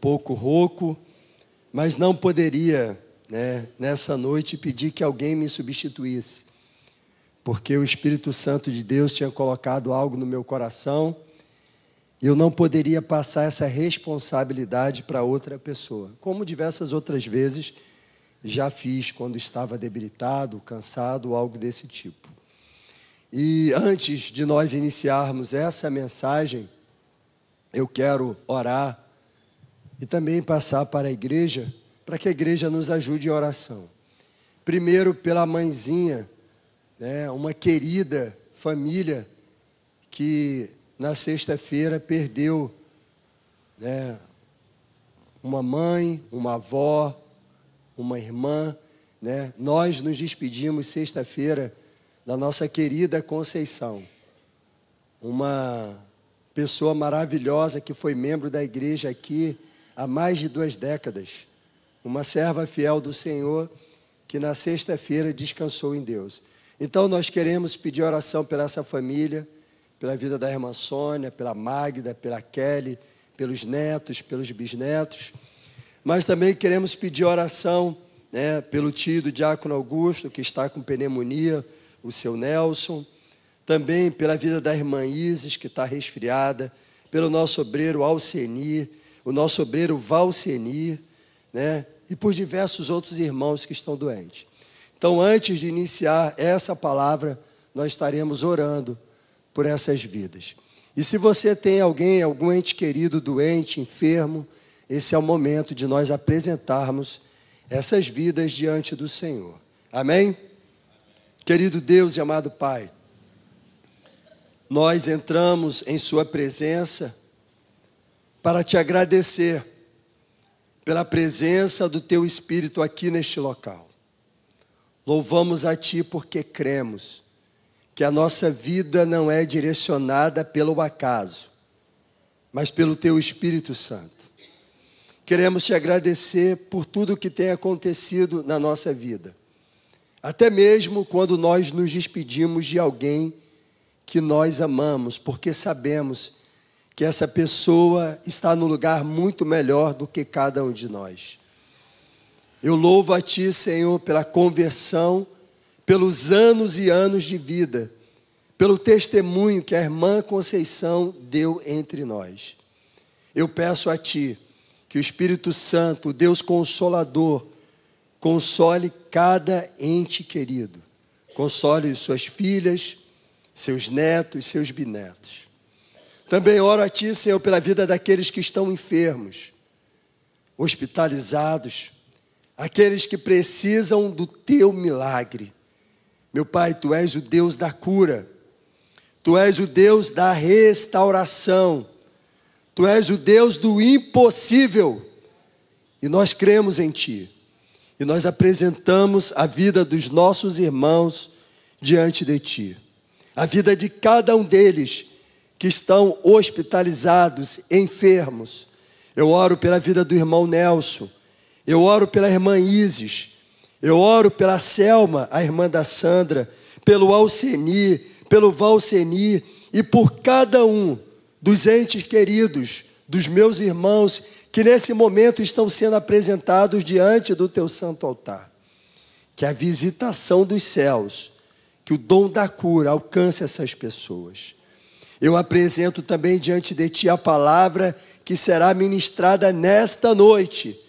pouco rouco, mas não poderia, nessa noite pedir que alguém me substituísse, porque o Espírito Santo de Deus tinha colocado algo no meu coração e eu não poderia passar essa responsabilidade para outra pessoa, como diversas outras vezes já fiz quando estava debilitado, cansado, algo desse tipo. E antes de nós iniciarmos essa mensagem, eu quero orar e também passar para a igreja, para que a igreja nos ajude em oração. Primeiro pela mãezinha, uma querida família que na sexta-feira perdeu uma mãe, uma avó, uma irmã. Nós nos despedimos sexta-feira da nossa querida Conceição, uma pessoa maravilhosa que foi membro da igreja aqui há mais de 2 décadas, uma serva fiel do Senhor que na sexta-feira descansou em Deus. Então nós queremos pedir oração pela essa família, pela vida da irmã Sônia, pela Magda, pela Kelly, pelos netos, pelos bisnetos, mas também queremos pedir oração pelo tio do Diácono Augusto, que está com pneumonia, o seu Nelson, também pela vida da irmã Isis, que está resfriada, pelo nosso obreiro Alcenir, o nosso obreiro Valcenir, e por diversos outros irmãos que estão doentes. Então, antes de iniciar essa palavra, nós estaremos orando por essas vidas. E se você tem algum ente querido doente, enfermo, esse é o momento de nós apresentarmos essas vidas diante do Senhor. Amém? Querido Deus e amado Pai, nós entramos em Sua presença para Te agradecer pela presença do Teu Espírito aqui neste local. Louvamos a Ti porque cremos que a nossa vida não é direcionada pelo acaso, mas pelo Teu Espírito Santo. Queremos Te agradecer por tudo o que tem acontecido na nossa vida, até mesmo quando nós nos despedimos de alguém que nós amamos, porque sabemos que essa pessoa está num lugar muito melhor do que cada um de nós. Eu louvo a Ti, Senhor, pela conversão, pelos anos e anos de vida, pelo testemunho que a irmã Conceição deu entre nós. Eu peço a Ti que o Espírito Santo, o Deus Consolador, console cada ente querido. Console suas filhas, seus netos, seus bisnetos. Também oro a Ti, Senhor, pela vida daqueles que estão enfermos, hospitalizados, aqueles que precisam do Teu milagre. Meu Pai, Tu és o Deus da cura, Tu és o Deus da restauração, Tu és o Deus do impossível, e nós cremos em Ti, e nós apresentamos a vida dos nossos irmãos diante de Ti, a vida de cada um deles que estão hospitalizados, enfermos. Eu oro pela vida do irmão Nelson, eu oro pela irmã Isis, eu oro pela Selma, a irmã da Sandra, pelo Alcenir, pelo Valcenir e por cada um dos entes queridos, dos meus irmãos, que nesse momento estão sendo apresentados diante do Teu santo altar. Que a visitação dos céus, que o dom da cura alcance essas pessoas. Eu apresento também diante de Ti a palavra que será ministrada nesta noite,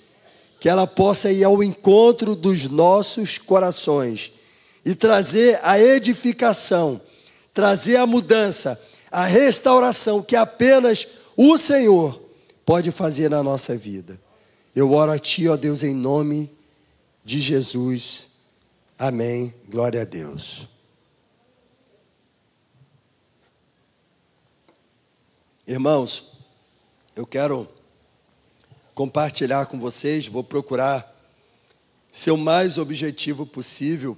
que ela possa ir ao encontro dos nossos corações e trazer a edificação, trazer a mudança, a restauração que apenas o Senhor pode fazer na nossa vida. Eu oro a Ti, ó Deus, em nome de Jesus. Amém. Glória a Deus. Irmãos, eu quero compartilhar com vocês, vou procurar ser o mais objetivo possível,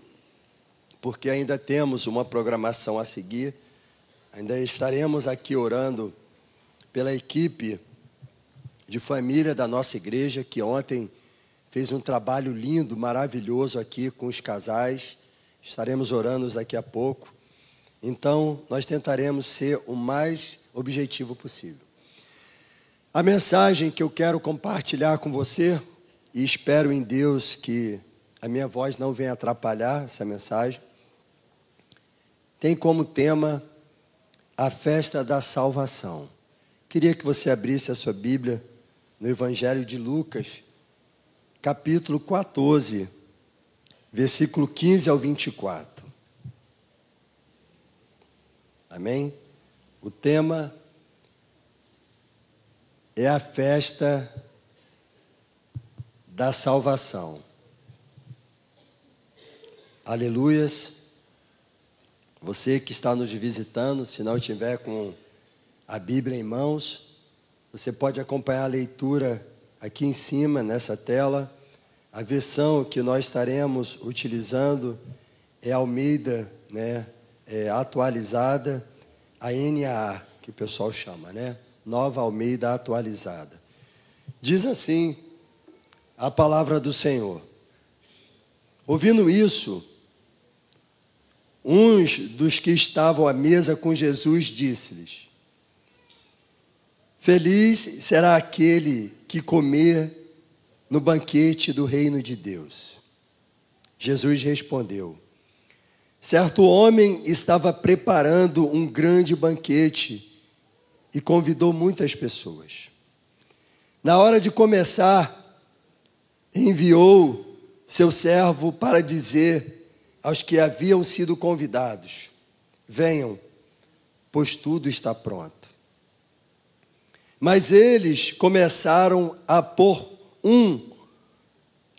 porque ainda temos uma programação a seguir, ainda estaremos aqui orando pela equipe de família da nossa igreja, que ontem fez um trabalho lindo, maravilhoso aqui com os casais, estaremos orando daqui a pouco, então nós tentaremos ser o mais objetivo possível. A mensagem que eu quero compartilhar com você, e espero em Deus que a minha voz não venha atrapalhar essa mensagem, tem como tema a festa da salvação. Queria que você abrisse a sua Bíblia no Evangelho de Lucas, capítulo 14, versículo 15 ao 24. Amém? O tema é a festa da salvação. Aleluias. Você que está nos visitando, se não estiver com a Bíblia em mãos, você pode acompanhar a leitura aqui em cima, nessa tela. A versão que nós estaremos utilizando é Almeida, atualizada, a NAA, que o pessoal chama, Nova Almeida atualizada. Diz assim a palavra do Senhor. Ouvindo isso, uns dos que estavam à mesa com Jesus disse-lhes: Feliz será aquele que comer no banquete do reino de Deus. Jesus respondeu: Certo homem estava preparando um grande banquete e convidou muitas pessoas. Na hora de começar, enviou seu servo para dizer aos que haviam sido convidados: Venham, pois tudo está pronto. Mas eles começaram a pôr um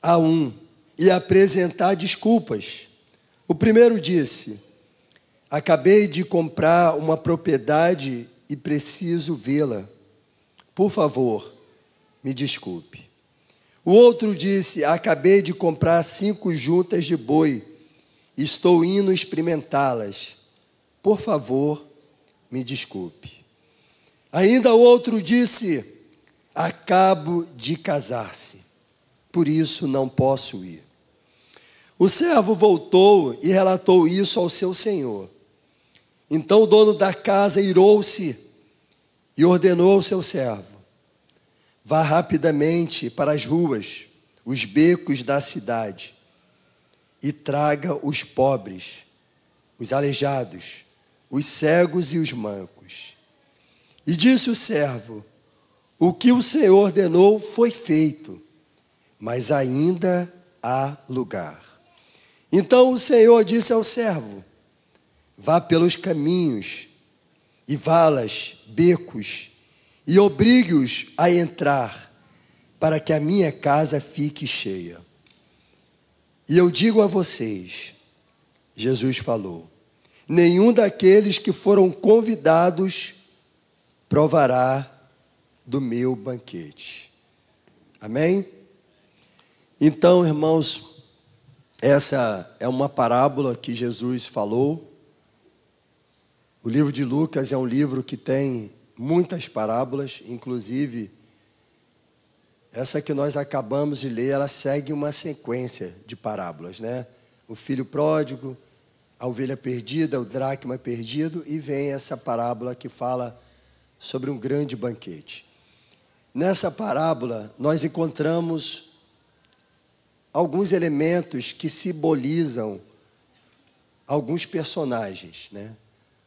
a um e apresentar desculpas. O primeiro disse: Acabei de comprar uma propriedade e preciso vê-la. Por favor, me desculpe. O outro disse: Acabei de comprar 5 juntas de boi. Estou indo experimentá-las. Por favor, me desculpe. Ainda o outro disse: Acabo de casar-se, por isso não posso ir. O servo voltou e relatou isso ao seu senhor. Então o dono da casa irou-se e ordenou ao seu servo: Vá rapidamente para as ruas, os becos da cidade, e traga os pobres, os aleijados, os cegos e os mancos. E disse o servo: O que o Senhor ordenou foi feito, mas ainda há lugar. Então o Senhor disse ao servo: Vá pelos caminhos e valas, becos, e obrigue-os a entrar, para que a minha casa fique cheia. E eu digo a vocês, Jesus falou, nenhum daqueles que foram convidados provará do meu banquete. Amém? Então, irmãos, essa é uma parábola que Jesus falou. O livro de Lucas é um livro que tem muitas parábolas, inclusive essa que nós acabamos de ler, ela segue uma sequência de parábolas, O filho pródigo, a ovelha perdida, o dracma perdido, e vem essa parábola que fala sobre um grande banquete. Nessa parábola, nós encontramos alguns elementos que simbolizam alguns personagens,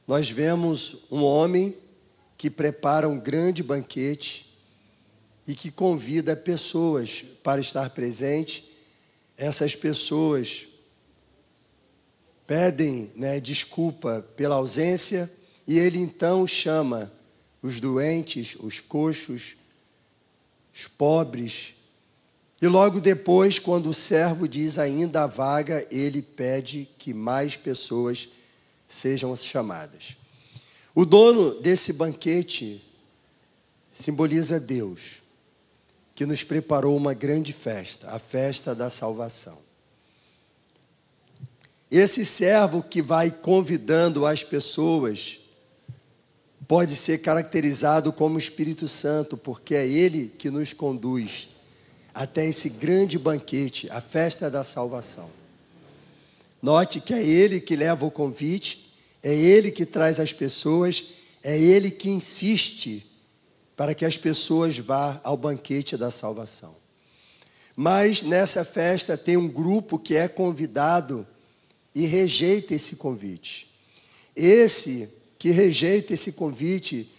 Nós vemos um homem que prepara um grande banquete e que convida pessoas para estar presente. Essas pessoas pedem, desculpa pela ausência, e ele então chama os doentes, os coxos, os pobres. E logo depois, quando o servo diz ainda há vaga, ele pede que mais pessoas sejam chamadas. O dono desse banquete simboliza Deus, que nos preparou uma grande festa, a festa da salvação. Esse servo que vai convidando as pessoas pode ser caracterizado como Espírito Santo, porque é Ele que nos conduz até esse grande banquete, a festa da salvação. Note que é Ele que leva o convite, é Ele que traz as pessoas, é Ele que insiste para que as pessoas vá ao banquete da salvação. Mas nessa festa tem um grupo que é convidado e rejeita esse convite. Esse que rejeita esse convite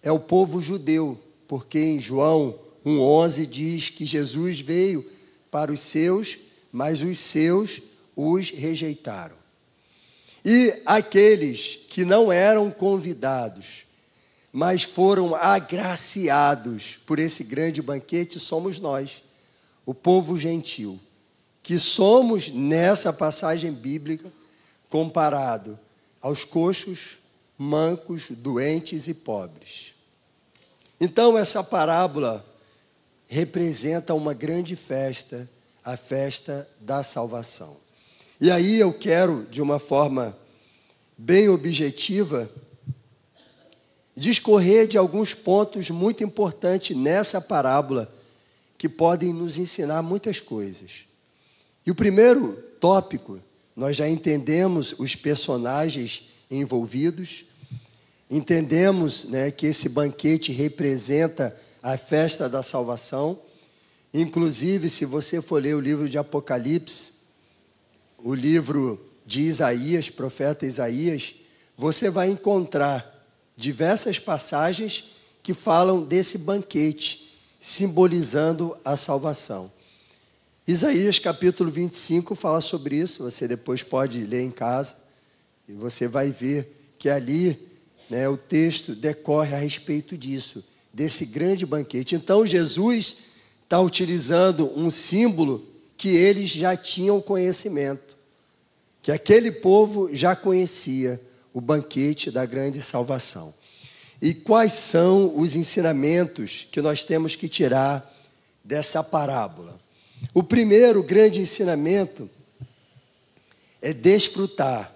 é o povo judeu, porque em João 1,11 diz que Jesus veio para os seus, mas os seus os rejeitaram. E aqueles que não eram convidados, mas foram agraciados por esse grande banquete, somos nós, o povo gentil, que somos, nessa passagem bíblica, comparado aos coxos, mancos, doentes e pobres. Então, essa parábola representa uma grande festa, a festa da salvação. E aí eu quero, de uma forma bem objetiva, discorrer de alguns pontos muito importantes nessa parábola que podem nos ensinar muitas coisas. E o primeiro tópico, nós já entendemos os personagens envolvidos, entendemos, que esse banquete representa a festa da salvação. Inclusive, se você for ler o livro de Apocalipse, o livro de Isaías, profeta Isaías, você vai encontrar diversas passagens que falam desse banquete, simbolizando a salvação. Isaías capítulo 25 fala sobre isso, você depois pode ler em casa, e você vai ver que ali, o texto decorre a respeito disso, desse grande banquete. Então Jesus está utilizando um símbolo que eles já tinham conhecimento, que aquele povo já conhecia, o banquete da grande salvação. E quais são os ensinamentos que nós temos que tirar dessa parábola? O primeiro grande ensinamento é desfrutar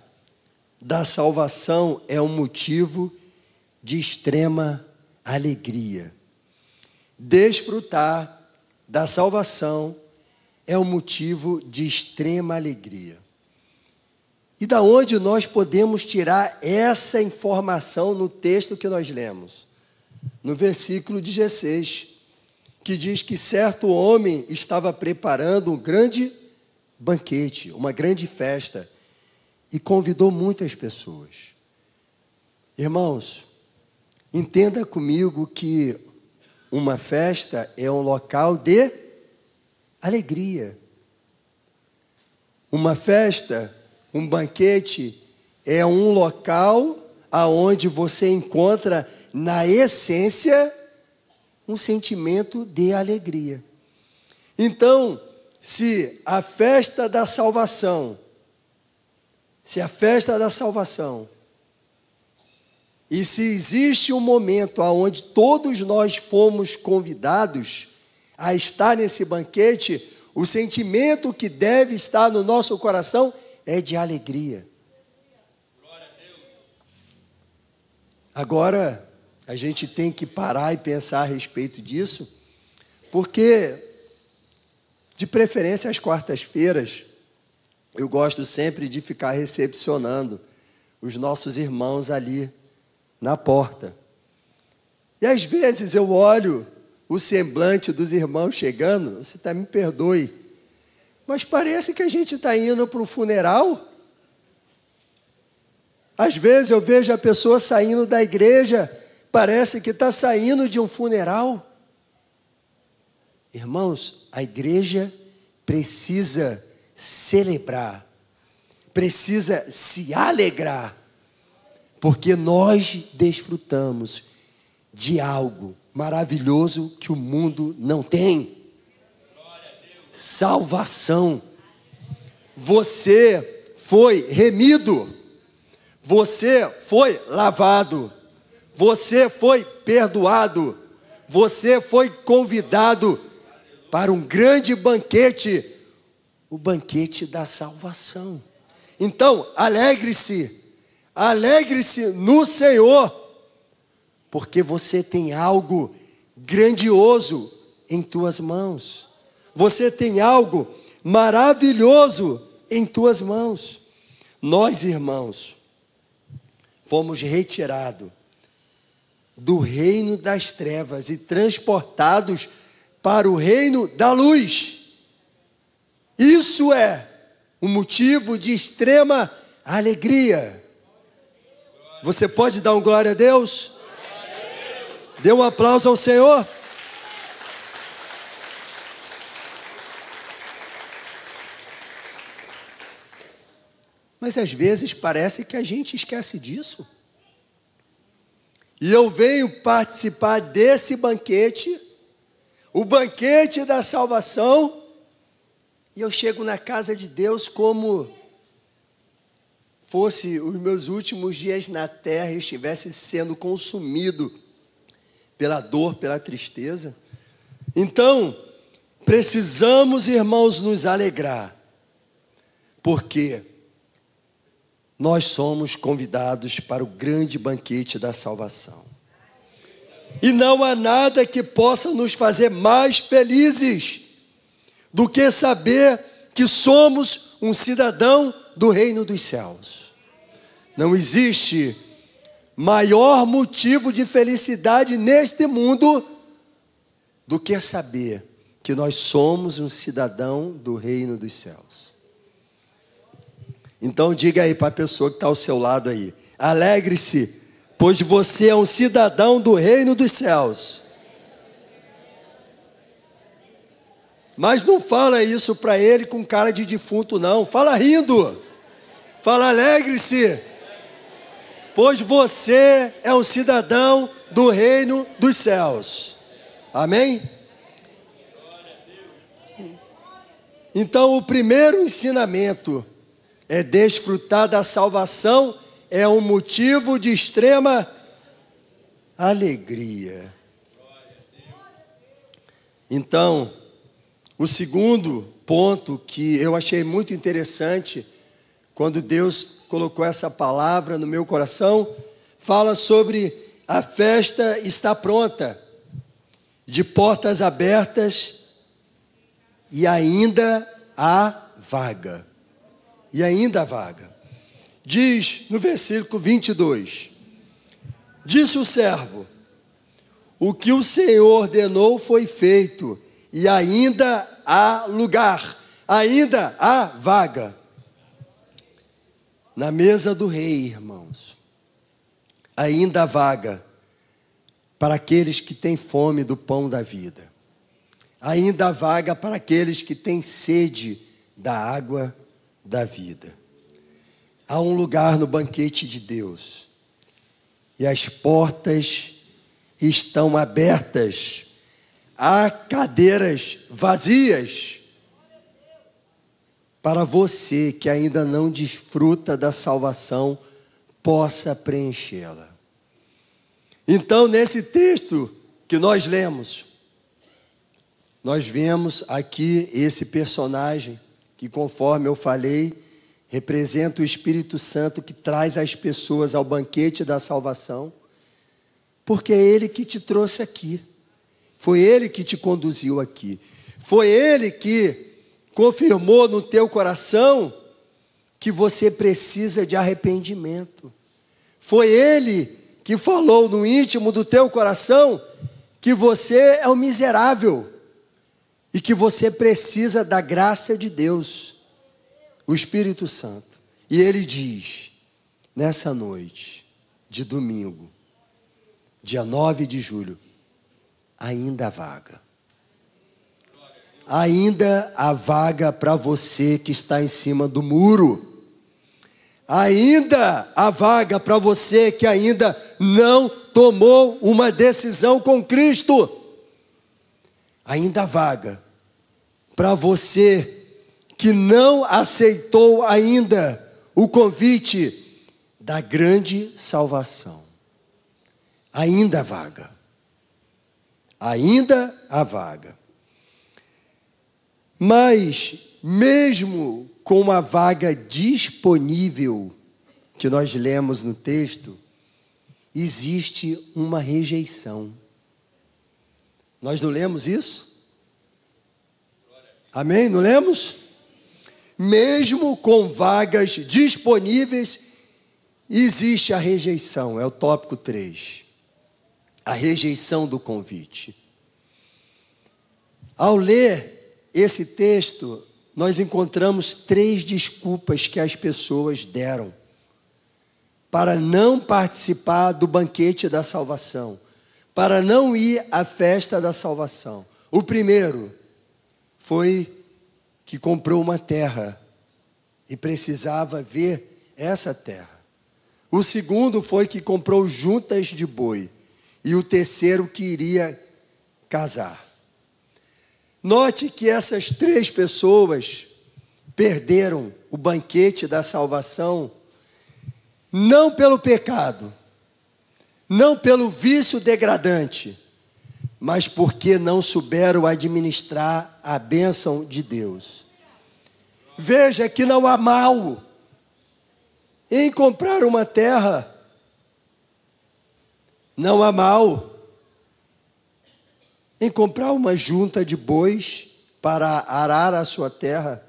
da salvação é um motivo de extrema alegria. Desfrutar da salvação é um motivo de extrema alegria. E da onde nós podemos tirar essa informação no texto que nós lemos? No versículo 16, que diz que certo homem estava preparando um grande banquete, uma grande festa, e convidou muitas pessoas. Irmãos, entenda comigo que uma festa é um local de alegria. Uma festa, um banquete, é um local aonde você encontra, na essência, um sentimento de alegria. Então, se a festa da salvação, e se existe um momento onde todos nós fomos convidados a estar nesse banquete, o sentimento que deve estar no nosso coração é de alegria. Glória a Deus. Agora, a gente tem que parar e pensar a respeito disso, porque, de preferência às quartas-feiras, eu gosto sempre de ficar recepcionando os nossos irmãos ali na porta. E às vezes eu olho o semblante dos irmãos chegando, você me perdoe, mas parece que a gente está indo para um funeral. Às vezes eu vejo a pessoa saindo da igreja, parece que está saindo de um funeral. Irmãos, a igreja precisa celebrar, precisa se alegrar, porque nós desfrutamos de algo maravilhoso que o mundo não tem. Salvação. Você foi remido, você foi lavado, você foi perdoado, você foi convidado para um grande banquete, o banquete da salvação. Então, alegre-se no Senhor, porque você tem algo grandioso em tuas mãos. Você tem algo maravilhoso em tuas mãos. Nós, irmãos, fomos retirados do reino das trevas e transportados para o reino da luz. Isso é um motivo de extrema alegria. Você pode dar um glória a Deus? Dê um aplauso ao Senhor. Mas às vezes parece que a gente esquece disso. E eu venho participar desse banquete, o banquete da salvação, e eu chego na casa de Deus como fosse os meus últimos dias na terra e estivesse sendo consumido pela dor, pela tristeza. Então, precisamos, irmãos, nos alegrar, porque nós somos convidados para o grande banquete da salvação. E não há nada que possa nos fazer mais felizes do que saber que somos um cidadão do reino dos céus. Não existe maior motivo de felicidade neste mundo do que saber que nós somos um cidadão do reino dos céus. Então diga aí para a pessoa que está ao seu lado aí: alegre-se, pois você é um cidadão do reino dos céus. Mas não fala isso para ele com cara de defunto, não. Fala rindo. Fala: alegre-se, pois você é um cidadão do reino dos céus. Amém? Então, o primeiro ensinamento é desfrutar da salvação, é um motivo de extrema alegria. Então, o segundo ponto que eu achei muito interessante, quando Deus colocou essa palavra no meu coração, fala sobre a festa está pronta, de portas abertas e ainda há vaga. E ainda há vaga. Diz no versículo 22, disse o servo: o que o Senhor ordenou foi feito, e ainda há lugar, ainda há vaga. Na mesa do rei, irmãos, ainda há vaga para aqueles que têm fome do pão da vida. Ainda há vaga para aqueles que têm sede da água da vida. Há um lugar no banquete de Deus, e as portas estão abertas. Há cadeiras vazias para você que ainda não desfruta da salvação, possa preenchê-la. Então, nesse texto que nós lemos, nós vemos aqui esse personagem que, conforme eu falei, representa o Espírito Santo que traz as pessoas ao banquete da salvação, porque é Ele que te trouxe aqui, foi Ele que te conduziu aqui, foi Ele que confirmou no teu coração que você precisa de arrependimento, foi Ele que falou no íntimo do teu coração que você é um miserável e que você precisa da graça de Deus, o Espírito Santo. E Ele diz, nessa noite de domingo, dia 9 de julho, ainda há vaga. Ainda há vaga para você que está em cima do muro. Ainda há vaga para você que ainda não tomou uma decisão com Cristo. Ainda há vaga para você que não aceitou ainda o convite da grande salvação. Ainda há vaga. Ainda há vaga. Mas, mesmo com uma vaga disponível, que nós lemos no texto, existe uma rejeição. Nós não lemos isso? Amém? Não lemos? Mesmo com vagas disponíveis, existe a rejeição, é o tópico 3. a rejeição do convite. Ao ler esse texto, nós encontramos 3 desculpas que as pessoas deram para não participar do banquete da salvação, para não ir à festa da salvação. O primeiro foi que comprou uma terra e precisava ver essa terra. O segundo foi que comprou juntas de boi. E o terceiro que iria casar. Note que essas 3 pessoas perderam o banquete da salvação, não pelo pecado, não pelo vício degradante, mas porque não souberam administrar a bênção de Deus. Veja que não há mal em comprar uma terra. Não há mal em comprar uma junta de bois para arar a sua terra.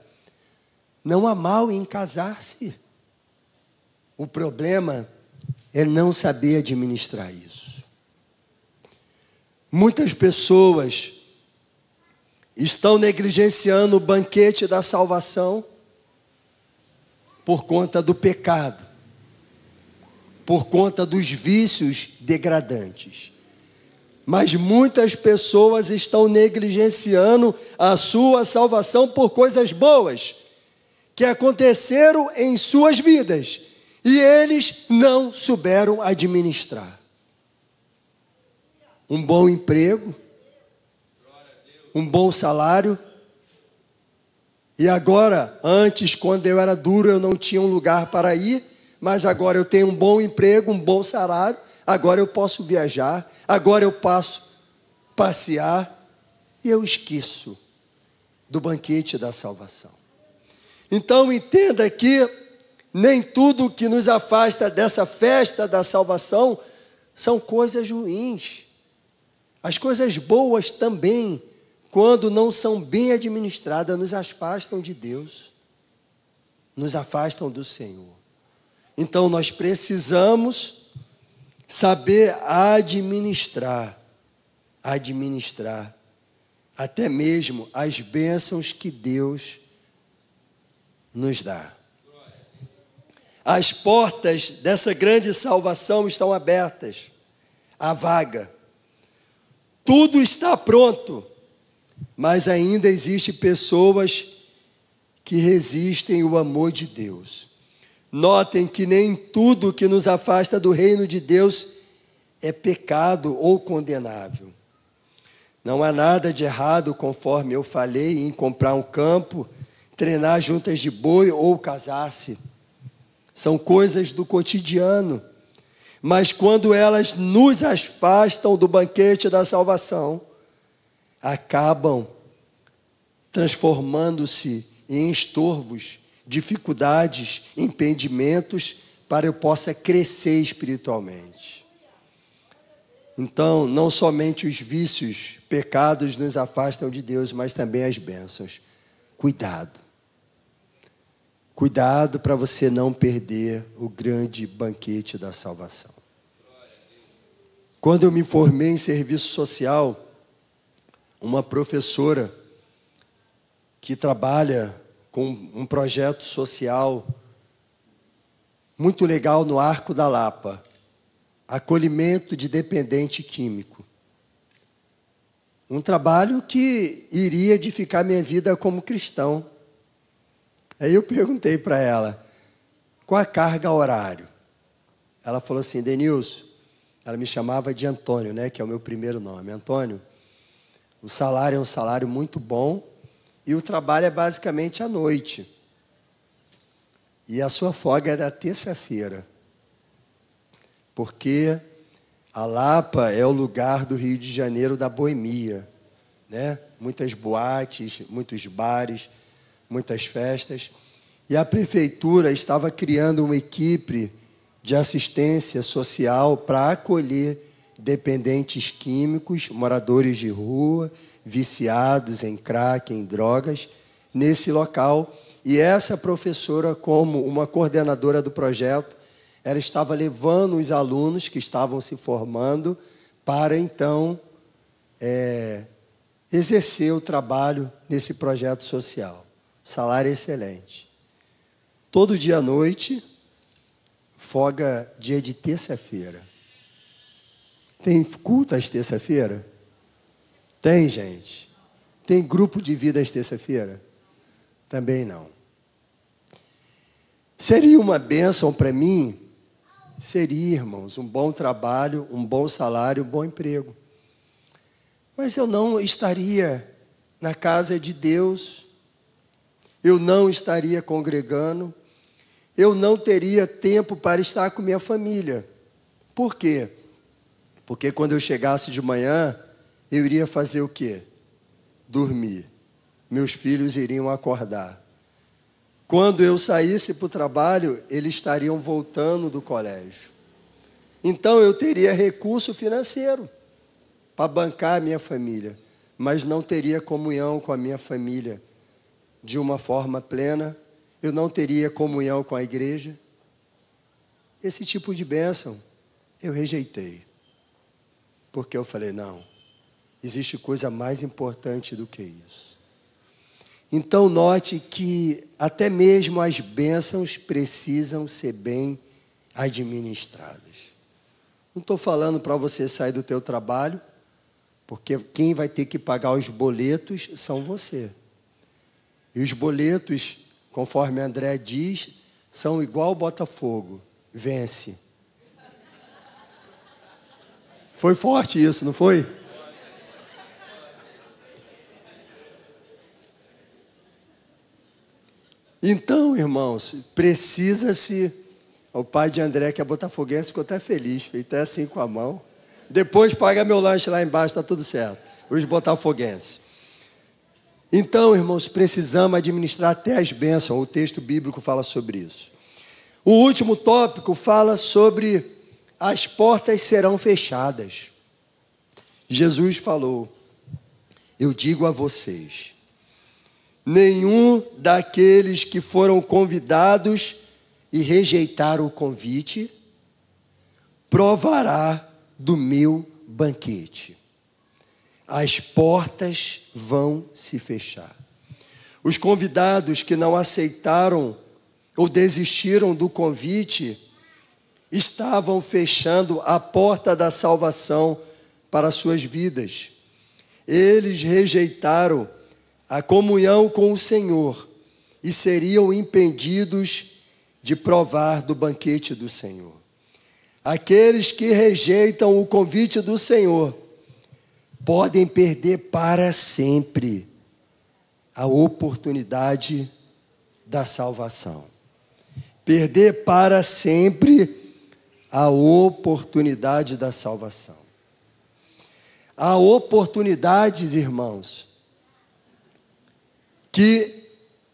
Não há mal em casar-se. O problema é não saber administrar isso. Muitas pessoas estão negligenciando o banquete da salvação por conta do pecado, por conta dos vícios degradantes. Mas muitas pessoas estão negligenciando a sua salvação por coisas boas que aconteceram em suas vidas e eles não souberam administrar. Um bom emprego, um bom salário. E agora, antes, quando eu era duro, eu não tinha um lugar para ir, mas agora eu tenho um bom emprego, um bom salário, agora eu posso viajar, agora eu posso passear, e eu esqueço do banquete da salvação. Então entenda que nem tudo que nos afasta dessa festa da salvação são coisas ruins. As coisas boas também, quando não são bem administradas, nos afastam de Deus, nos afastam do Senhor. Então nós precisamos saber administrar até mesmo as bênçãos que Deus nos dá. As portas dessa grande salvação estão abertas, a vaga. Tudo está pronto, mas ainda existem pessoas que resistem ao amor de Deus. Notem que nem tudo que nos afasta do reino de Deus é pecado ou condenável. Não há nada de errado, conforme eu falei, em comprar um campo, treinar juntas de boi ou casar-se. São coisas do cotidiano. Mas quando elas nos afastam do banquete da salvação, acabam transformando-se em estorvos, dificuldades, impedimentos para eu possa crescer espiritualmente. Então, não somente os vícios, pecados nos afastam de Deus, mas também as bênçãos. Cuidado. Cuidado para você não perder o grande banquete da salvação. Quando eu me formei em serviço social, uma professora que trabalha com um projeto social muito legal no Arco da Lapa, acolhimento de dependente químico. Um trabalho que iria edificar minha vida como cristão. Aí eu perguntei para ela, qual a carga horário? Ela falou assim, Denilson, ela me chamava de Antônio, né, que é o meu primeiro nome. Antônio, o salário é um salário muito bom e o trabalho é basicamente à noite. E a sua folga é na terça-feira. Porque a Lapa é o lugar do Rio de Janeiro da boemia, né? Muitas boates, muitos bares, muitas festas. E a prefeitura estava criando uma equipe de assistência social para acolher dependentes químicos, moradores de rua, viciados em crack, em drogas, nesse local. E essa professora, como uma coordenadora do projeto, ela estava levando os alunos que estavam se formando para então exercer o trabalho nesse projeto social. Salário excelente. Todo dia à noite, folga dia de terça-feira. Tem culto às terça-feira? Tem, gente. Tem grupo de vida às terça-feira? Também não. Seria uma bênção para mim? Seria, irmãos, um bom trabalho, um bom salário, um bom emprego. Mas eu não estaria na casa de Deus, eu não estaria congregando, eu não teria tempo para estar com minha família. Por quê? Porque quando eu chegasse de manhã, eu iria fazer o quê? Dormir. Meus filhos iriam acordar. Quando eu saísse para o trabalho, eles estariam voltando do colégio. Então eu teria recurso financeiro para bancar a minha família, mas não teria comunhão com a minha família de uma forma plena, eu não teria comunhão com a igreja. Esse tipo de bênção eu rejeitei, porque eu falei, não, existe coisa mais importante do que isso. Então note que até mesmo as bênçãos precisam ser bem administradas. Não estou falando para você sair do teu trabalho, porque quem vai ter que pagar os boletos são você. E os boletos, conforme André diz, são igual o Botafogo, vence. Foi forte isso, não foi? Então, irmãos, precisa-se... O pai de André, que é botafoguense, ficou até feliz, fez até assim com a mão. Depois paga meu lanche lá embaixo, está tudo certo. Os botafoguenses. Então, irmãos, precisamos administrar até as bênçãos. O texto bíblico fala sobre isso. O último tópico fala sobre as portas serão fechadas. Jesus falou, eu digo a vocês, nenhum daqueles que foram convidados e rejeitaram o convite provará do meu banquete. As portas vão se fechar. Os convidados que não aceitaram ou desistiram do convite estavam fechando a porta da salvação para suas vidas. Eles rejeitaram a comunhão com o Senhor e seriam impedidos de provar do banquete do Senhor. Aqueles que rejeitam o convite do Senhor podem perder para sempre a oportunidade da salvação. Perder para sempre a oportunidade da salvação. Há oportunidades, irmãos, que,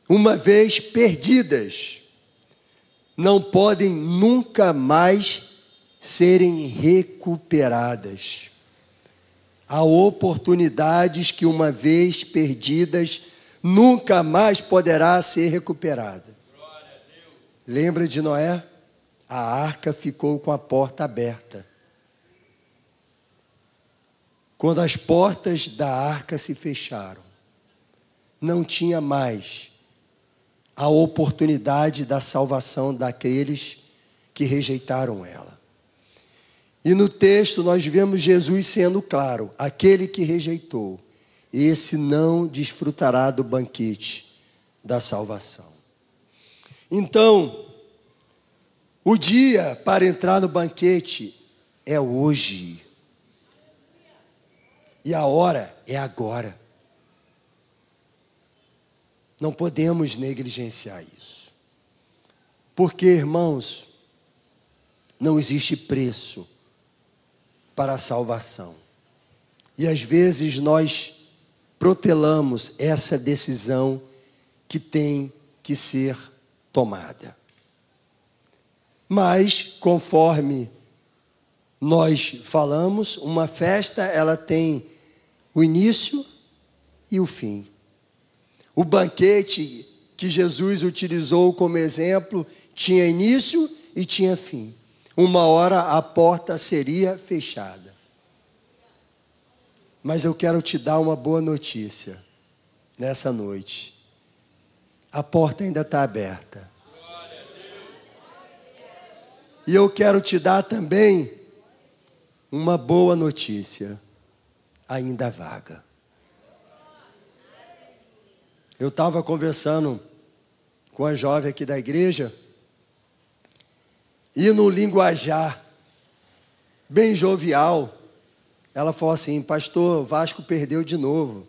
uma vez perdidas, não podem nunca mais serem recuperadas. Há oportunidades que, uma vez perdidas, nunca mais poderá ser recuperada. Lembra de Noé? A arca ficou com a porta aberta. Quando as portas da arca se fecharam, não tinha mais a oportunidade da salvação daqueles que rejeitaram ela. E no texto nós vemos Jesus sendo claro, aquele que rejeitou, esse não desfrutará do banquete da salvação. Então, o dia para entrar no banquete é hoje. E a hora é agora. Não podemos negligenciar isso. Porque, irmãos, não existe preço para a salvação. E às vezes nós protelamos essa decisão que tem que ser tomada. Mas, conforme nós falamos, uma festa, ela tem o início e o fim. O banquete que Jesus utilizou como exemplo tinha início e tinha fim. Uma hora a porta seria fechada. Mas eu quero te dar uma boa notícia nessa noite. A porta ainda está aberta. E eu quero te dar também uma boa notícia. Ainda há vaga. Eu estava conversando com a jovem aqui da igreja. E no linguajar bem jovial, ela falou assim: pastor, o Vasco perdeu de novo.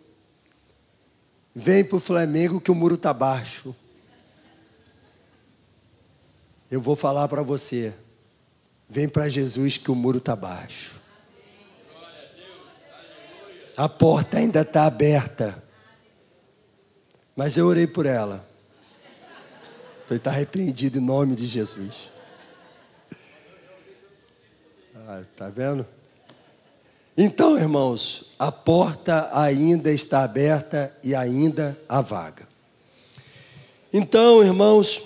Vem para o Flamengo que o muro está baixo. Eu vou falar para você. Vem para Jesus que o muro está baixo. A porta ainda está aberta. Mas eu orei por ela. Falei, está repreendido em nome de Jesus. Tá vendo? Então, irmãos, a porta ainda está aberta e ainda há vaga. Então, irmãos,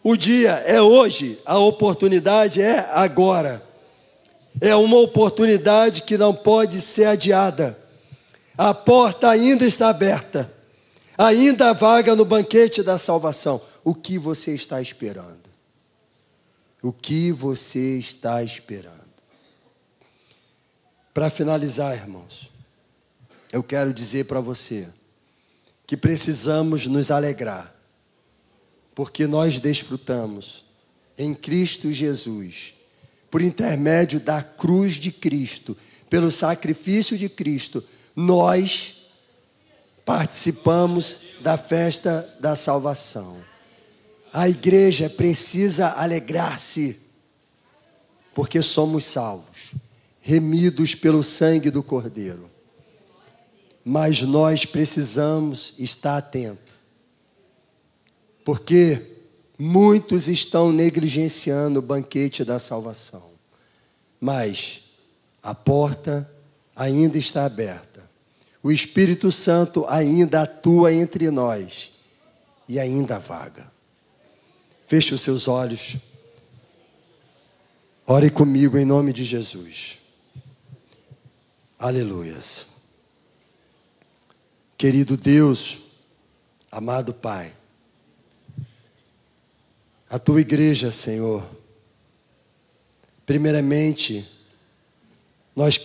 o dia é hoje, a oportunidade é agora. É uma oportunidade que não pode ser adiada. A porta ainda está aberta. Ainda há vaga no banquete da salvação. O que você está esperando? O que você está esperando? Para finalizar, irmãos, eu quero dizer para você que precisamos nos alegrar, porque nós desfrutamos em Cristo Jesus, por intermédio da cruz de Cristo, pelo sacrifício de Cristo, nós participamos da festa da salvação. A igreja precisa alegrar-se, porque somos salvos, remidos pelo sangue do Cordeiro. Mas nós precisamos estar atentos, porque muitos estão negligenciando o banquete da salvação. Mas a porta ainda está aberta. O Espírito Santo ainda atua entre nós e ainda há vaga. Feche os seus olhos. Ore comigo em nome de Jesus. Aleluias. Querido Deus, amado Pai, a tua igreja, Senhor, primeiramente, nós